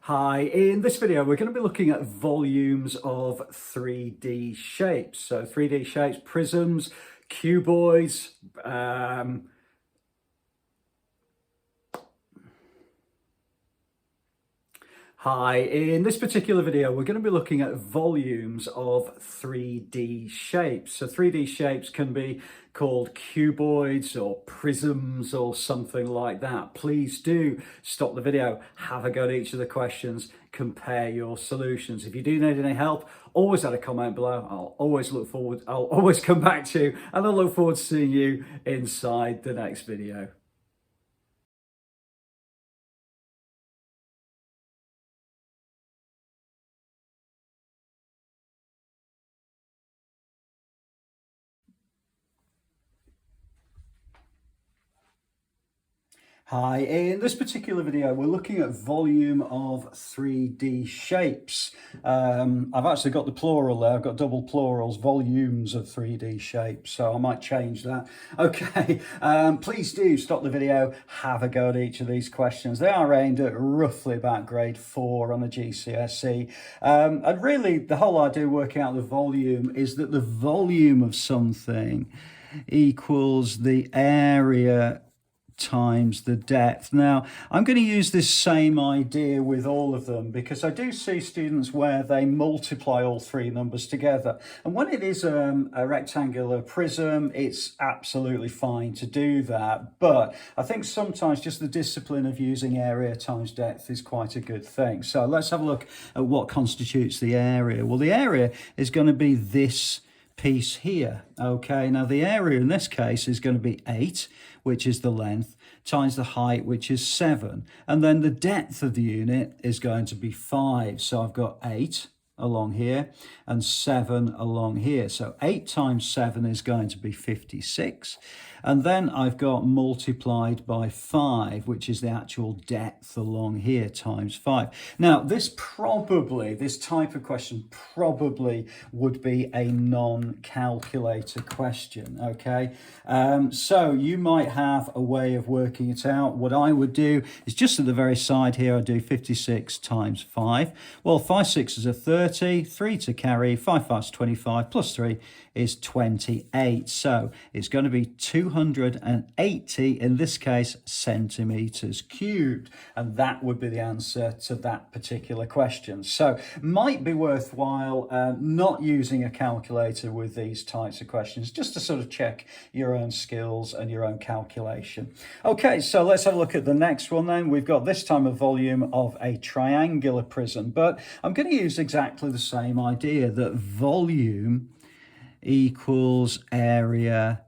Hi, in this video we're going to be looking at volumes of 3D shapes. So 3D shapes, prisms, cuboids, Hi, in this particular video we're going to be looking at volumes of 3D shapes. So 3D shapes can be called cuboids or prisms or something like that. Please do stop the video, have a go at each of the questions, compare your solutions. If you do need any help, always add a comment below. I'll always come back to you, and I look forward to seeing you inside the next video. Hi, in this particular video we're looking at volume of 3D shapes. I've actually got the plural there, I've got double plurals, volumes of 3D shapes, so I might change that. Okay, please do stop the video, have a go at each of these questions. They are aimed at roughly about grade 4 on a GCSE. And really the whole idea of working out the volume is that the volume of something equals the area times the depth. Now, I'm going to use this same idea with all of them because I do see students where they multiply all three numbers together. And when it is a rectangular prism, it's absolutely fine to do that. But I think sometimes just the discipline of using area times depth is quite a good thing. So let's have a look at what constitutes the area. Well, the area is going to be this piece here. Okay, now the area in this case is going to be 8, which is the length, times the height, which is 7, and then the depth of the unit is going to be 5. So I've got 8 along here and 7 along here. So 8 times 7 is going to be 56. And then I've got multiplied by 5, which is the actual depth along here, times 5. Now, this type of question probably would be a non-calculator question, okay? So you might have a way of working it out. What I would do is just at the very side here, I do 56 times 5. Well, 5 6s are 30, 3 to carry, 5 5 is 25, plus 3 is 28. So it's going to be 280, in this case, centimeters cubed. And that would be the answer to that particular question. So might be worthwhile not using a calculator with these types of questions, just to sort of check your own skills and your own calculation. Okay, so let's have a look at the next one then. We've got this time a volume of a triangular prism, but I'm going to use exactly the same idea, that volume equals area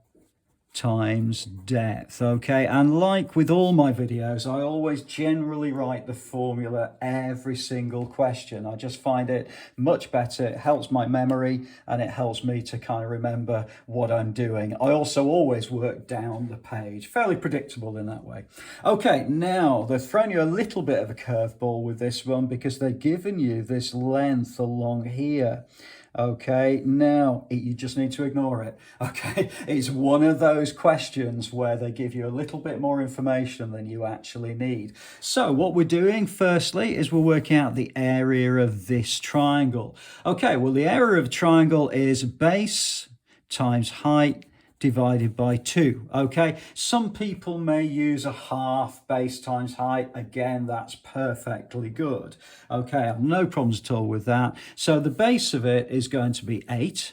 times depth. Okay, and like with all my videos, I always generally write the formula every single question. I just find it much better. It helps my memory and it helps me to kind of remember what I'm doing. I also always work down the page, fairly predictable in that way. Okay, now they've thrown you a little bit of a curveball with this one because they've given you this length along here. Okay, now you just need to ignore it. Okay, it's one of those questions where they give you a little bit more information than you actually need. So what we're doing firstly is we're working out the area of this triangle. Okay, well, the area of a triangle is base times height divided by 2. Okay, some people may use a half base times height. Again, that's perfectly good. Okay, I have no problems at all with that. So the base of it is going to be 8.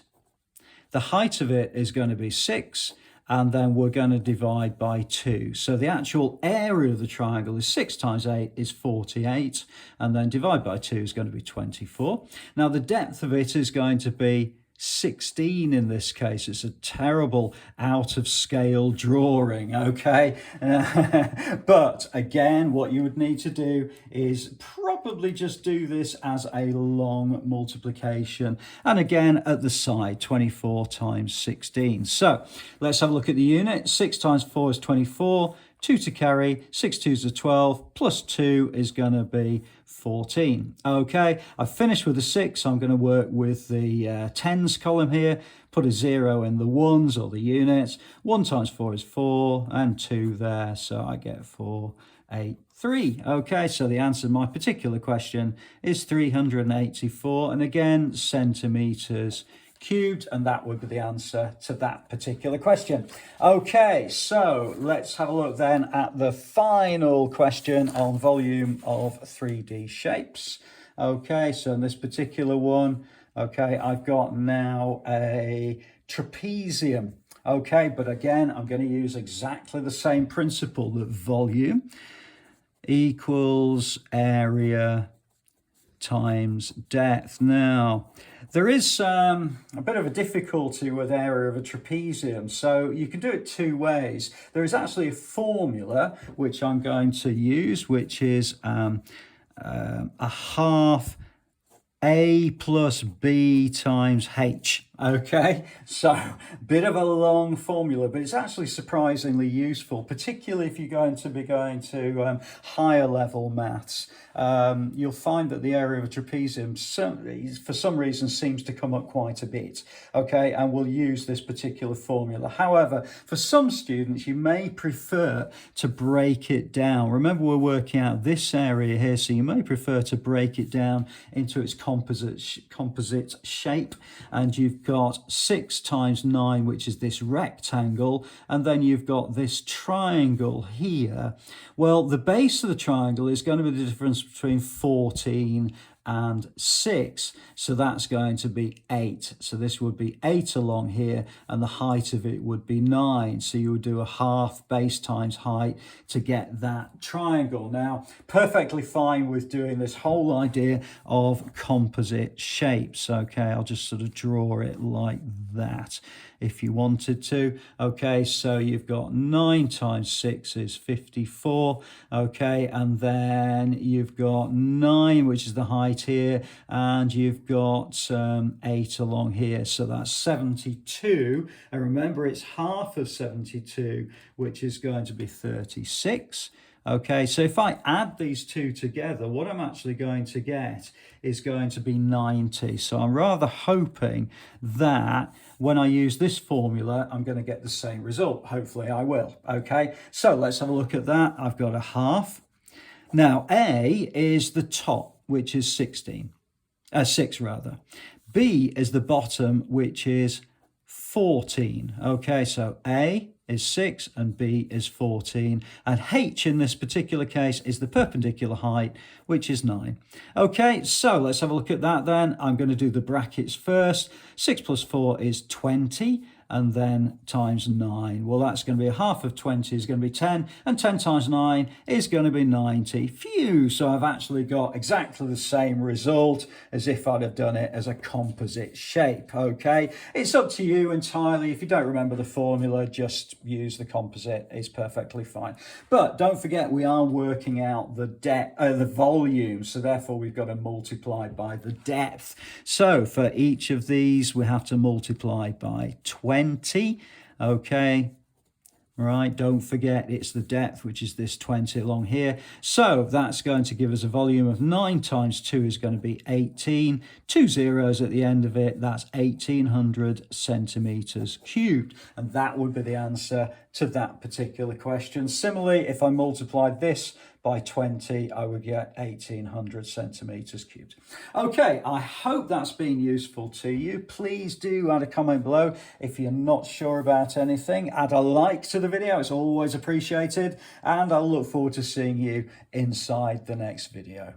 The height of it is going to be 6. And then we're going to divide by 2. So the actual area of the triangle is 6 times 8 is 48. And then divide by 2 is going to be 24. Now the depth of it is going to be 16 in this case. It's a terrible out of scale drawing, okay? But again, what you would need to do is probably just do this as a long multiplication. And again, at the side, 24 times 16. So let's have a look at the unit. 6 times 4 is 24. 2 to carry, 6 2s are 12, plus 2 is going to be 14. Okay, I've finished with the 6. I'm going to work with the tens column here, put a 0 in the ones or the units. 1 times 4 is 4, and 2 there, so I get 4, 8, 3. Okay, so the answer to my particular question is 384, and again, centimeters cubed, and that would be the answer to that particular question. Okay, so let's have a look then at the final question on volume of 3D shapes. Okay, so in this particular one, okay, I've got now a trapezium. Okay, but again, I'm going to use exactly the same principle, that volume equals area times depth. Now, there is a bit of a difficulty with area of a trapezium, so you can do it two ways. There is actually a formula which I'm going to use, which is a half A plus B times H. Okay, so bit of a long formula, but it's actually surprisingly useful, particularly if you're going to be going to higher level maths. You'll find that the area of a trapezium for some reason seems to come up quite a bit. Okay, and we'll use this particular formula. However, for some students, you may prefer to break it down. Remember, we're working out this area here, so you may prefer to break it down into its composite shape, and you've got 6 times 9, which is this rectangle, and then you've got this triangle here. Well, the base of the triangle is going to be the difference between 14 and 6, so that's going to be 8. So this would be 8 along here, and the height of it would be 9. So you would do a half base times height to get that triangle. Now, perfectly fine with doing this whole idea of composite shapes. Okay, I'll just sort of draw it like that if you wanted to. Okay, so you've got 9 times 6 is 54. Okay, and then you've got 9, which is the height here, and you've got 8 along here, so that's 72. And remember, it's half of 72, which is going to be 36. Okay, so if I add these two together, what I'm actually going to get is going to be 90. So I'm rather hoping that when I use this formula, I'm going to get the same result. Hopefully I will. Okay, so let's have a look at that. I've got a half. Now, A is the top, which is 6 rather. B is the bottom, which is 14. Okay, so A is 6 and B is 14, and H in this particular case is the perpendicular height, which is 9. Okay, so let's have a look at that then. I'm going to do the brackets first. 6 plus 4 is 20, and then times 9. Well, that's going to be a half of 20 is going to be 10, and 10 times 9 is going to be 90. Phew, so I've actually got exactly the same result as if I'd have done it as a composite shape. Okay, it's up to you entirely. If you don't remember the formula, just use the composite. It's perfectly fine. But don't forget, we are working out the the volume, so therefore we've got to multiply by the depth. So for each of these, we have to multiply by 20. Okay, right, don't forget it's the depth, which is this 20 along here. So that's going to give us a volume of 9 times 2 is going to be 18. 2 zeros at the end of it, that's 1800 centimeters cubed, and that would be the answer to that particular question. Similarly, if I multiplied this by 20, I would get 1800 centimeters cubed. Okay, I hope that's been useful to you. Please do add a comment below if you're not sure about anything. Add a like to the video, it's always appreciated, and I'll look forward to seeing you inside the next video.